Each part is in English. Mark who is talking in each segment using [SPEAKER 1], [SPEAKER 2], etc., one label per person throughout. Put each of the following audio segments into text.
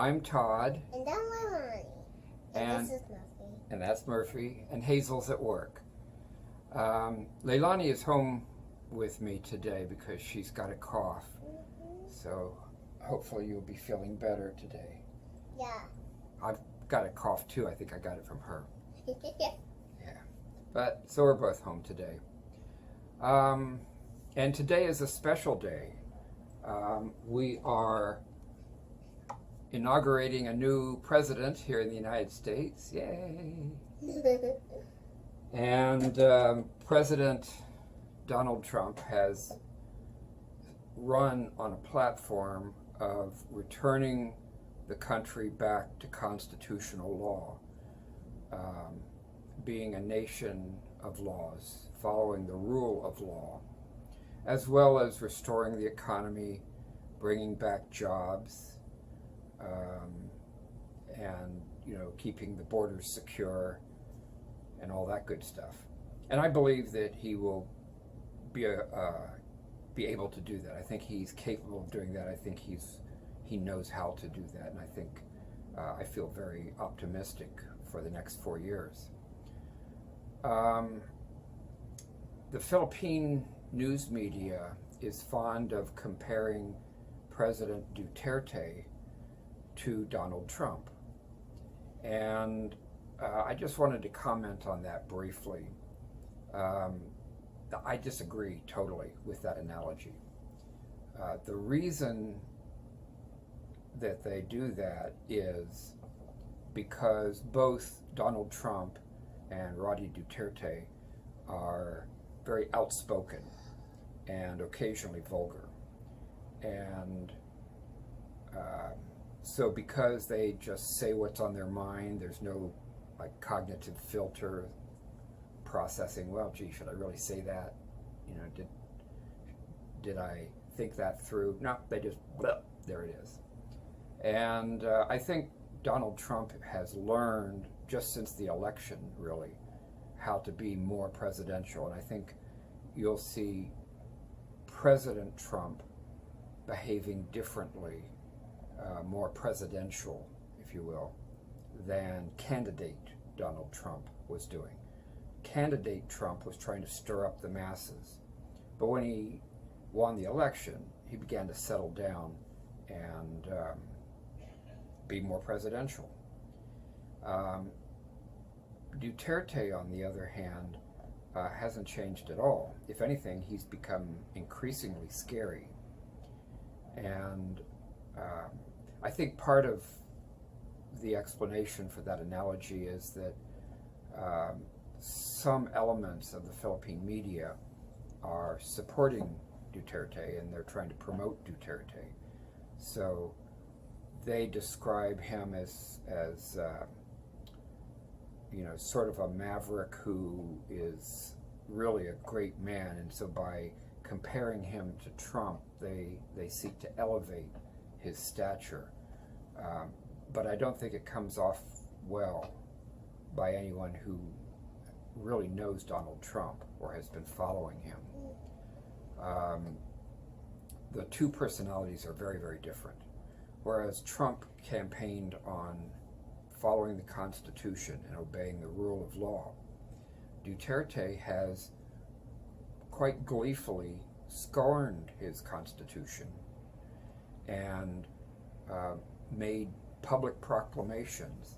[SPEAKER 1] I'm Todd.
[SPEAKER 2] And I'm Leilani. And this is Murphy.
[SPEAKER 1] And that's Murphy. And Hazel's at work. Leilani is home with me today because she's got a cough. So hopefully you'll be feeling better today.
[SPEAKER 2] Yeah.
[SPEAKER 1] I've got a cough too. I think I got it from her.
[SPEAKER 2] Yeah.
[SPEAKER 1] But so we're both home today. And today is a special day. We are inaugurating a new president here in the United States. Yay! And President Donald Trump has run on a platform of returning the country back to constitutional law, being a nation of laws, following the rule of law, as well as restoring the economy, bringing back jobs, and keeping the borders secure and all that good stuff. And I believe that he will be able to do that. I think he's capable of doing that. I think he knows how to do that, and I think I feel very optimistic for the next 4 years. The Philippine news media is fond of comparing President Duterte to Donald Trump. And I just wanted to comment on that briefly. I disagree totally with that analogy. The reason that they do that is because both Donald Trump and Roddy Duterte are very outspoken and occasionally vulgar. And so because they just say what's on their mind, there's no cognitive filter processing, well, gee, should I really say that? Did I think that through? No, they just, blah, there it is. And I think Donald Trump has learned, just since the election, really, how to be more presidential. And I think you'll see President Trump behaving differently, more presidential, if you will, than candidate Donald Trump was doing. Candidate Trump was trying to stir up the masses. But when he won the election, he began to settle down and be more presidential. Duterte, on the other hand, hasn't changed at all. If anything, he's become increasingly scary. And I think part of the explanation for that analogy is that some elements of the Philippine media are supporting Duterte, and they're trying to promote Duterte. So they describe him as sort of a maverick who is really a great man, and so by comparing him to Trump, they seek to elevate his stature. But I don't think it comes off well by anyone who really knows Donald Trump or has been following him. The two personalities are very, very different. Whereas Trump campaigned on following the Constitution and obeying the rule of law, Duterte has quite gleefully scorned his Constitution and made public proclamations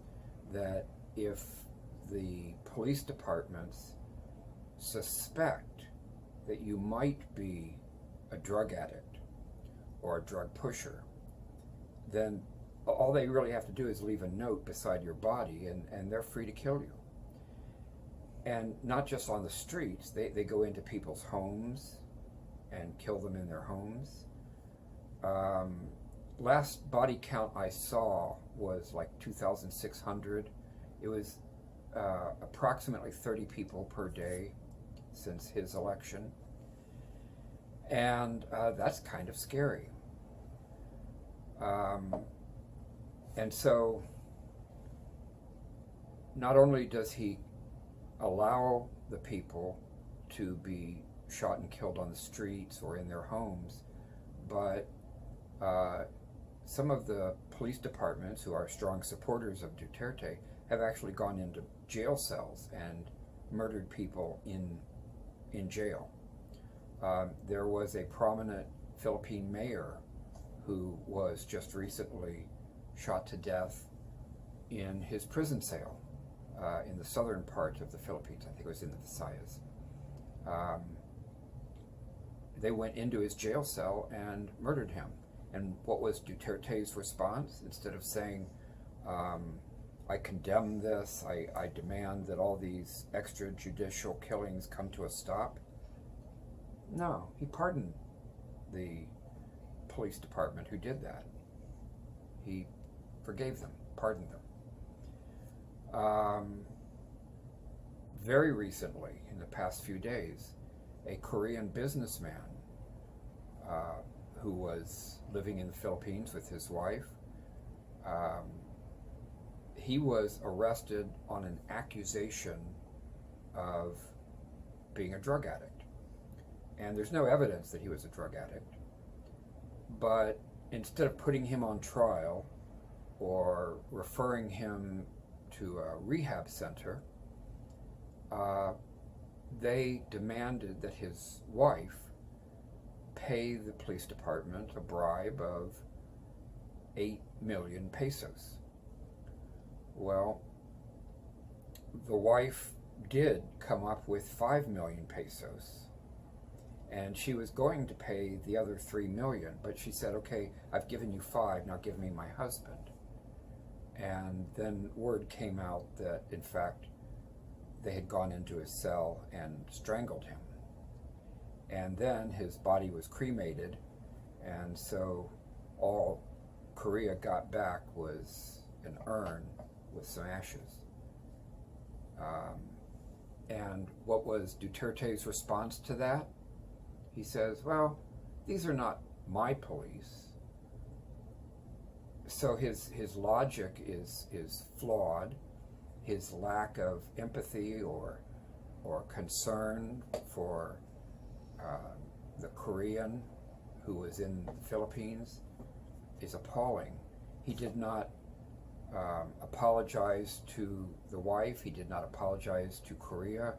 [SPEAKER 1] that if the police departments suspect that you might be a drug addict or a drug pusher, then all they really have to do is leave a note beside your body and they're free to kill you. And not just on the streets, they go into people's homes and kill them in their homes. Last body count I saw was like 2,600. It was approximately 30 people per day since his election. And that's kind of scary. And so not only does he allow the people to be shot and killed on the streets or in their homes, but some of the police departments who are strong supporters of Duterte have actually gone into jail cells and murdered people in jail. There was a prominent Philippine mayor who was just recently shot to death in his prison cell in the southern part of the Philippines. I think it was in the Visayas. They went into his jail cell and murdered him. And what was Duterte's response? Instead of saying, I condemn this, I demand that all these extrajudicial killings come to a stop. No, he pardoned the police department who did that. He forgave them, pardoned them. Very recently, in the past few days, a Korean businessman who was living in the Philippines with his wife, he was arrested on an accusation of being a drug addict. And there's no evidence that he was a drug addict. But instead of putting him on trial or referring him to a rehab center, they demanded that his wife pay the police department a bribe of 8 million pesos. Well, the wife did come up with 5 million pesos, and she was going to pay the other 3 million, but she said, okay, I've given you 5, now give me my husband. And then word came out that, in fact, they had gone into his cell and strangled him. And then his body was cremated, and so all Korea got back was an urn with some ashes. And what was Duterte's response to that? He says, well, these are not my police. So his logic is flawed. His lack of empathy or concern for the Korean who was in the Philippines is appalling. He did not apologize to the wife. He did not apologize to Korea.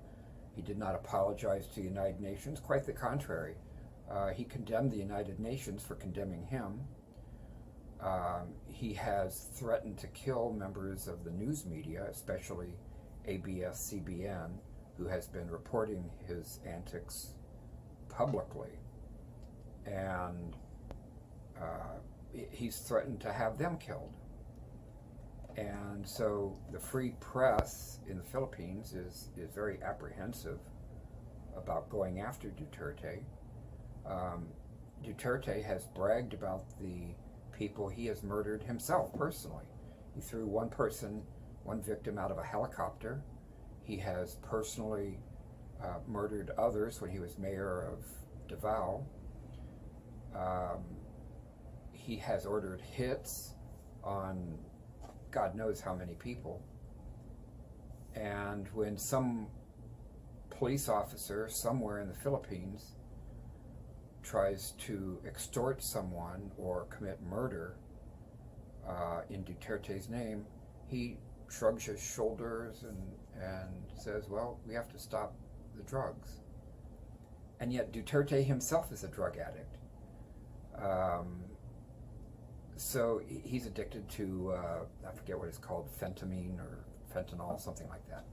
[SPEAKER 1] He did not apologize to the United Nations. Quite the contrary. He condemned the United Nations for condemning him. He has threatened to kill members of the news media, especially ABS-CBN, who has been reporting his antics publicly. And he's threatened to have them killed. And so the free press in the Philippines is very apprehensive about going after Duterte. Duterte has bragged about the people he has murdered himself personally. He threw one victim out of a helicopter. He has personally murdered others when he was mayor of Davao. He has ordered hits on God knows how many people. And when some police officer somewhere in the Philippines tries to extort someone or commit murder in Duterte's name, he shrugs his shoulders and says, well, we have to stop the drugs. And yet Duterte himself is a drug addict. So he's addicted to, I forget what it's called, phentamine or fentanyl, something like that.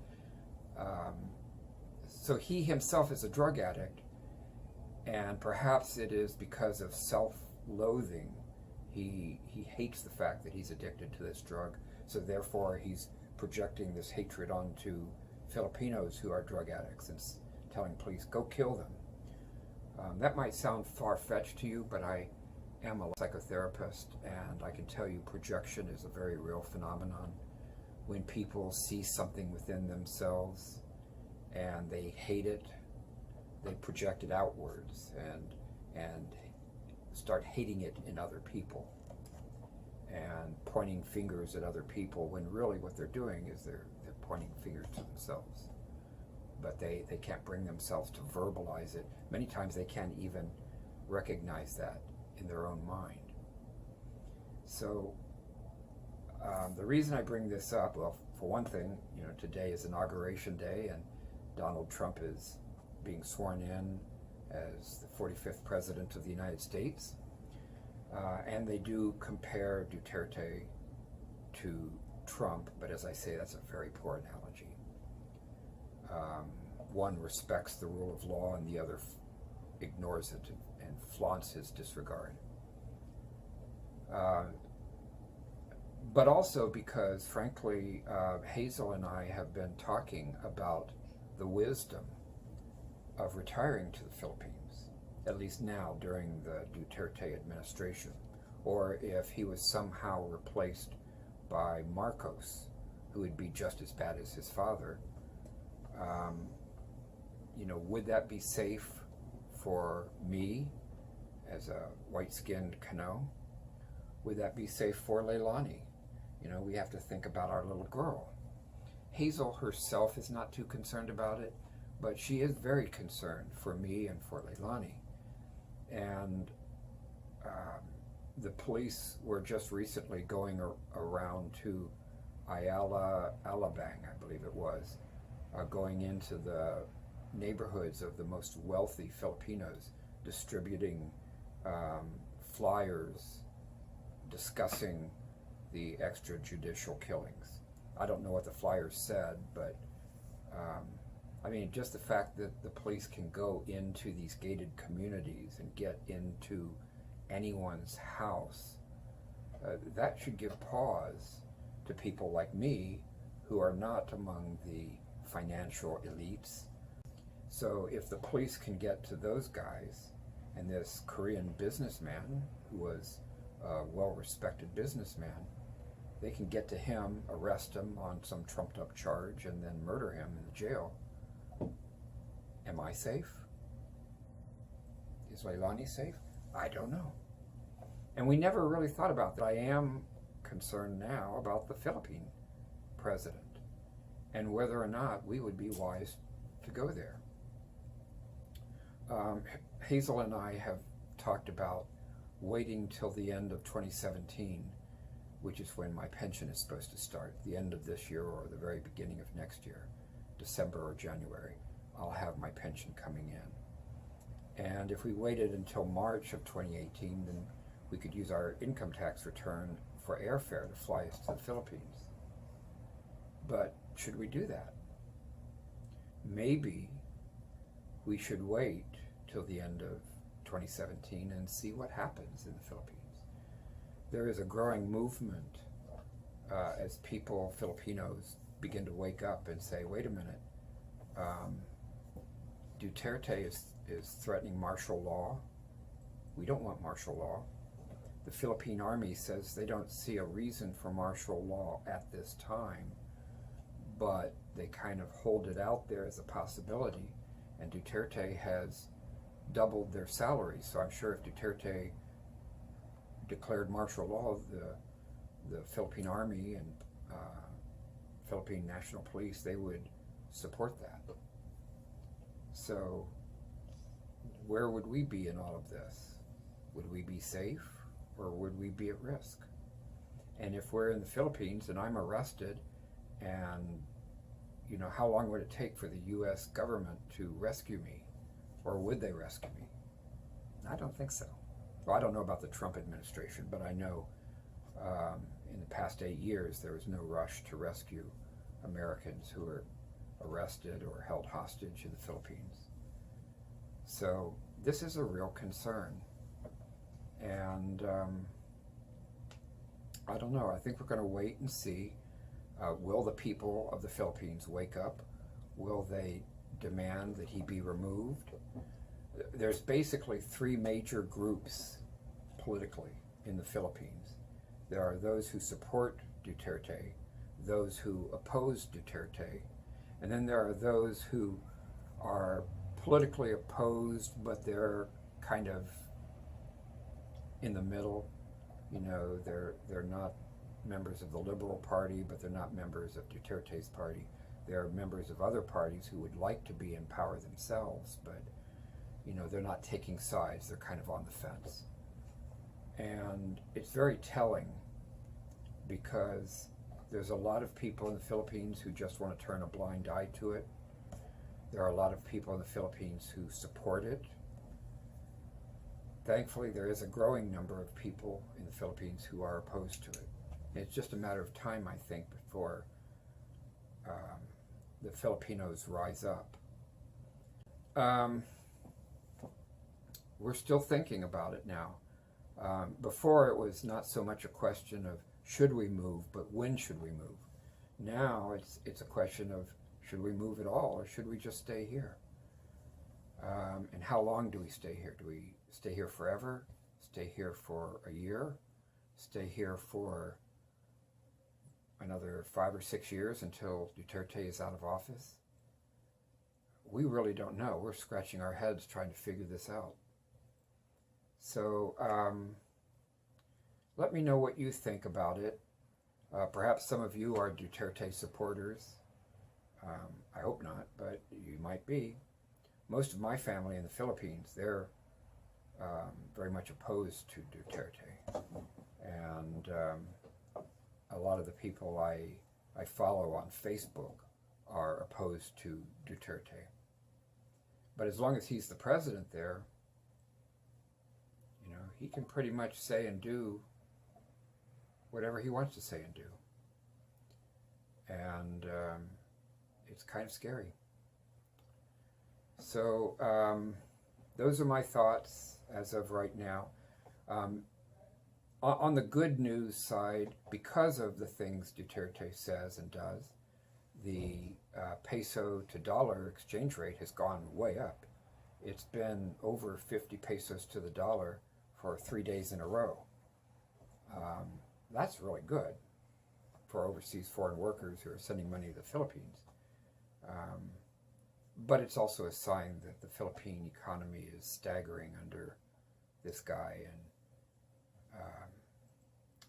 [SPEAKER 1] So he himself is a drug addict, and perhaps it is because of self-loathing. He hates the fact that he's addicted to this drug, so therefore he's projecting this hatred onto Filipinos who are drug addicts and telling police, go kill them. That might sound far-fetched to you, but I am a psychotherapist, and I can tell you projection is a very real phenomenon. When people see something within themselves and they hate it, they project it outwards and start hating it in other people and pointing fingers at other people, when really what they're doing is they're pointing fingers to themselves. But they can't bring themselves to verbalize it. Many times they can't even recognize that in their own mind. So the reason I bring this up, well, for one thing, today is Inauguration Day, and Donald Trump is being sworn in as the 45th President of the United States. And they do compare Duterte to Trump, but as I say, that's a very poor analogy. One respects the rule of law and the other ignores it and flaunts his disregard. But also because, frankly, Hazel and I have been talking about the wisdom of retiring to the Philippines, at least now during the Duterte administration, or if he was somehow replaced by Marcos, who would be just as bad as his father. Would that be safe for me as a white-skinned Kano? Would that be safe for Leilani? We have to think about our little girl. Hazel herself is not too concerned about it, but she is very concerned for me and for Leilani. And the police were just recently going around to Ayala, Alabang, I believe it was, going into the neighborhoods of the most wealthy Filipinos, distributing flyers discussing the extrajudicial killings. I don't know what the flyers said, but just the fact that the police can go into these gated communities and get into anyone's house, that should give pause to people like me who are not among the financial elites. So if the police can get to those guys, and this Korean businessman who was a well-respected businessman, they can get to him, arrest him on some trumped-up charge, and then murder him in the jail. Am I safe? Is Leilani safe? I don't know. And we never really thought about that. I am concerned now about the Philippine president and whether or not we would be wise to go there. Hazel and I have talked about waiting till the end of 2017, which is when my pension is supposed to start, the end of this year or the very beginning of next year, December or January. I'll have my pension coming in. And if we waited until March of 2018, then we could use our income tax return for airfare to fly us to the Philippines. But should we do that? Maybe we should wait till the end of 2017 and see what happens in the Philippines. There is a growing movement as people, Filipinos, begin to wake up and say, wait a minute, Duterte is threatening martial law. We don't want martial law. The Philippine Army says they don't see a reason for martial law at this time, but they kind of hold it out there as a possibility, and Duterte has doubled their salaries. So I'm sure if Duterte declared martial law, the Philippine Army and Philippine National Police, they would support that. So where would we be in all of this? Would we be safe or would we be at risk? And if we're in the Philippines and I'm arrested, and how long would it take for the U.S. government to rescue me? Or would they rescue me? I don't think so. Well, I don't know about the Trump administration, but I know in the past 8 years there was no rush to rescue Americans who were arrested or held hostage in the Philippines. So this is a real concern. And I don't know. I think we're going to wait and see. Will the people of the Philippines wake up? Will they demand that he be removed? There's basically three major groups politically in the Philippines. There are those who support Duterte, those who oppose Duterte, and then there are those who are politically opposed, but they're kind of in the middle. They're not members of the Liberal Party, but they're not members of Duterte's party. They're members of other parties who would like to be in power themselves, but they're not taking sides. They're kind of on the fence. And it's very telling because there's a lot of people in the Philippines who just want to turn a blind eye to it. There are a lot of people in the Philippines who support it. Thankfully, there is a growing number of people in the Philippines who are opposed to it. It's just a matter of time, I think, before the Filipinos rise up. We're still thinking about it now. Before, it was not so much a question of should we move, but when should we move? Now it's a question of should we move at all, or should we just stay here? And how long do we stay here? Do we stay here forever? Stay here for a year? Stay here for another 5 or 6 years until Duterte is out of office? We really don't know. We're scratching our heads trying to figure this out. So let me know what you think about it. Perhaps some of you are Duterte supporters. I hope not, but you might be. Most of my family in the Philippines, they're very much opposed to Duterte. And a lot of the people I follow on Facebook are opposed to Duterte. But as long as he's the president there, you know, he can pretty much say and do whatever he wants to say and do. And it's kind of scary. So those are my thoughts as of right now. On the good news side, because of the things Duterte says and does, the peso to dollar exchange rate has gone way up. It's been over 50 pesos to the dollar for 3 days in a row. That's really good for overseas foreign workers who are sending money to the Philippines. But it's also a sign that the Philippine economy is staggering under this guy, and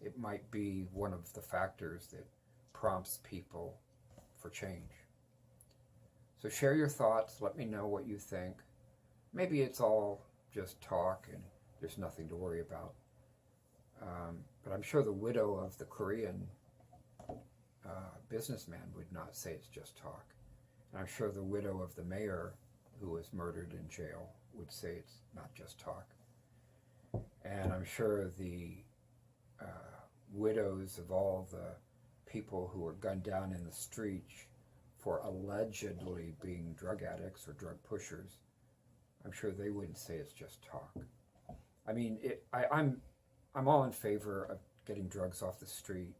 [SPEAKER 1] it might be one of the factors that prompts people for change. So share your thoughts. Let me know what you think. Maybe it's all just talk and there's nothing to worry about. But I'm sure the widow of the Korean businessman would not say it's just talk. And I'm sure the widow of the mayor who was murdered in jail would say it's not just talk. And I'm sure the widows of all the people who were gunned down in the streets for allegedly being drug addicts or drug pushers, I'm sure they wouldn't say it's just talk. I mean, I'm all in favor of getting drugs off the street,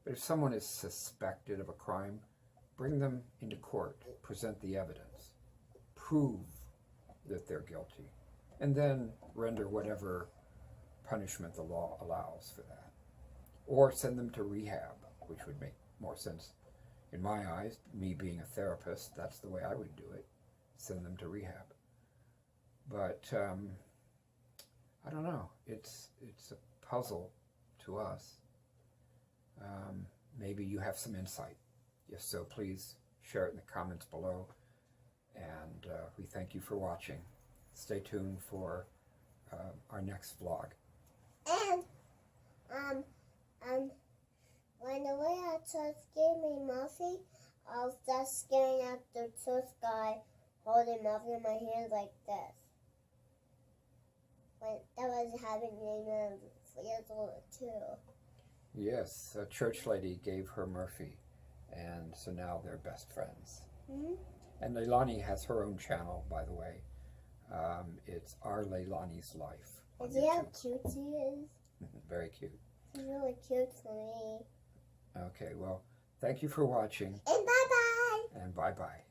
[SPEAKER 1] but if someone is suspected of a crime, bring them into court, present the evidence, prove that they're guilty, and then render whatever punishment the law allows for that. Or send them to rehab, which would make more sense in my eyes. Me being a therapist, that's the way I would do it. Send them to rehab. But I don't know. It's a puzzle to us. Maybe you have some insight. If so, please share it in the comments below. And we thank you for watching. Stay tuned for our next vlog.
[SPEAKER 2] And when the way I just gave me Muffy, I was just staring at the tooth guy holding Muffy in my hand like this. When that was happening when I was 4 years old too.
[SPEAKER 1] Yes, a church lady gave her Murphy, and so now they're best friends.
[SPEAKER 2] Mm-hmm.
[SPEAKER 1] And Leilani has her own channel, by the way. It's Our Leilani's Life.
[SPEAKER 2] And see how cute she is?
[SPEAKER 1] Very cute.
[SPEAKER 2] She's really cute for me.
[SPEAKER 1] Okay, well, thank you for watching.
[SPEAKER 2] And bye-bye.
[SPEAKER 1] And bye-bye.